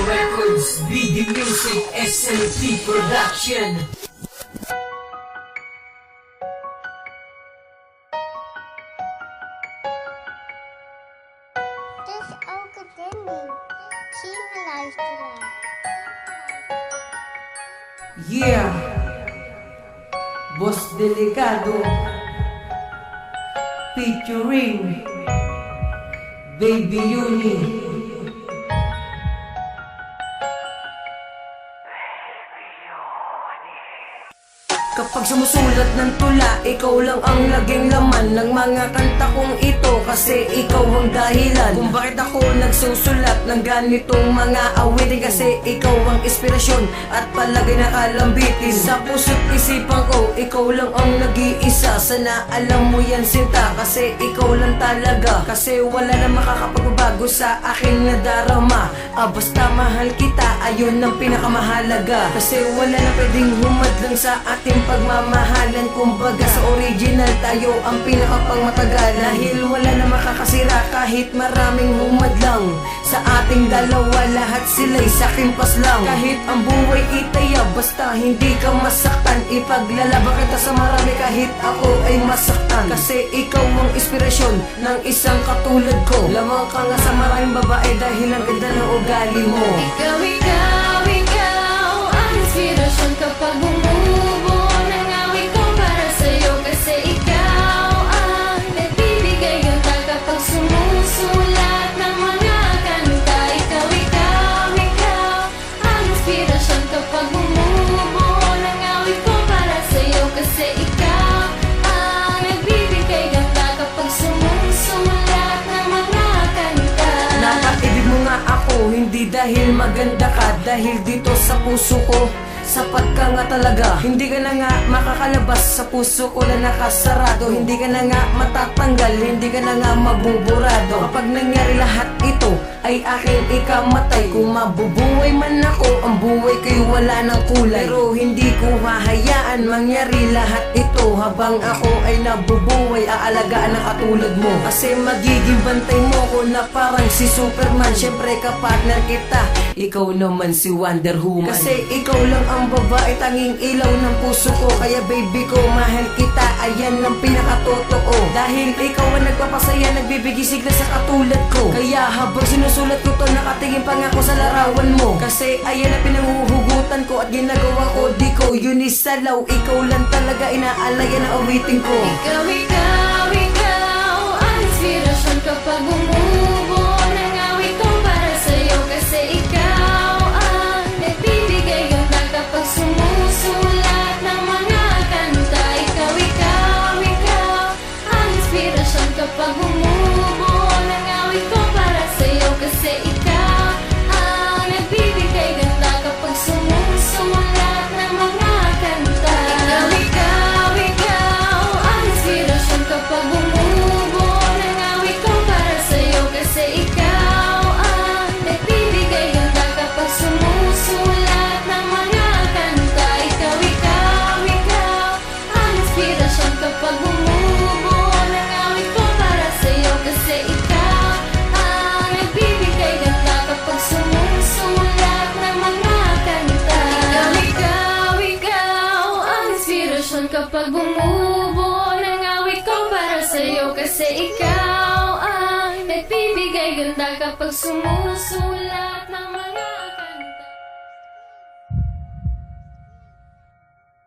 Records, BD Music, SLP Production. Het is ook een ding. Zie me luisteren. Yeah, Boss Delicado featuring Baby Uni. Kapag sumusulat ng tula, ikaw lang ang laging laman ng mga kanta kong ito. Kasi ikaw ang dahilan kung bakit ako nagsusulat ng ganitong mga awitin. Kasi ikaw ang inspirasyon at palagi nakalambitin sa puso't isipan ko. Ikaw lang ang nag-iisa, sana alam mo yan sinta. Kasi ikaw lang talaga, kasi wala na makakapagbabago sa aking nadarama. Basta mahal kita, ayun ang pinakamahalaga. Kasi wala na pwedeng humadlang sa ating pagmamahalan. Kumbaga sa original tayo ang pinakapangmatagal. Dahil wala na makakasira kahit maraming humadlang sa ating dalawa, lahat sila'y saking paslang. Kahit ang buhay itaya, basta hindi ka masaktan. Ipaglalaban kita sa marami kahit ako ay masaktan. Kasi ikaw ang inspirasyon ng isang katulad ko. Lamang ka nga sa maraming babae dahil ang ganda ng ugali mo. Ikaw, ikaw, ikaw ang inspirasyon kapag bumubuo ng awit ko para sa'yo. Kasi ikaw ang nagbibigay ganda kapag sumusulat ng mga kanta. Ikaw, ikaw, ikaw ang inspirasyon kapag bumubuo ng awit ko para sa'yo. Kasi ikaw ang nagbibigay ganda kapag sumusulat ng mga kanta. Nakaibig mo nga ako, hindi dahil maganda ka, dahil dito sa puso ko sapat ka nga talaga. Hindi ka na nga makakalabas sa puso ko na nakasarado. Hindi ka na nga matatanggal, hindi ka na nga mabuburado. Kapag nangyari lahat ito ay aking ikamatay. Kung mabubuhay man ako, ang buhay ko'y wala ng kulay. Pero hindi ko hahayaan mangyari lahat ito. Habang ako ay nabubuhay, aalagaan ang katulad mo. Kasi magiging bantay mo ko na parang si Superman. Siyempre kapartner kita, ikaw naman si Wonder Woman. Kasi ikaw lang ang babae, tanging ilaw ng puso ko. Kaya baby ko, mahal kita, ayan ang pinakatotoo. Dahil ikaw ang nagpapasaya, nagbibigay sigla sa katulad ko. Kaya habang sinusulat ko to, nakatingin pa nga ako sa larawan mo. Kasi ayan ang pinanghuhugutan ko at ginagawa ko, di ko yun isalaw. Ikaw lang talaga inaalayan ang awitin ko. Ikaw, ikaw, ikaw ang inspirasyon kapag bumubuo ng awit ko para sa'yo. Kasi ikaw ang nagbibigay ganda kapag sumusulat ng mga kanta. Ikaw, ikaw, ikaw ang inspirasyon kapag bumubuo ng awit ko para sa'yo. Kasi ikaw ang nagbibigay ganda kapag sumusulat ng mga kanta. Ikaw, ikaw, ikaw ang inspirasyon kapag bumubuo ng awit ko para sa'yo. Kasi ikaw ang nagbibigay ganda kapag sumusulat ng mga kanta. Ikaw, ikaw, ikaw ang inspirasyon kapag bumubuo ng awit ko para sa'yo. Kasi ikaw ang nagbibigay ganda kapag sumusulat ng mga kanta. Ikaw, ikaw, ikaw ang inspirasyon kapag bumubuo ng awit ko para sa'yo. Kasi ikaw ang nagbibigay ganda kapag sumusulat ng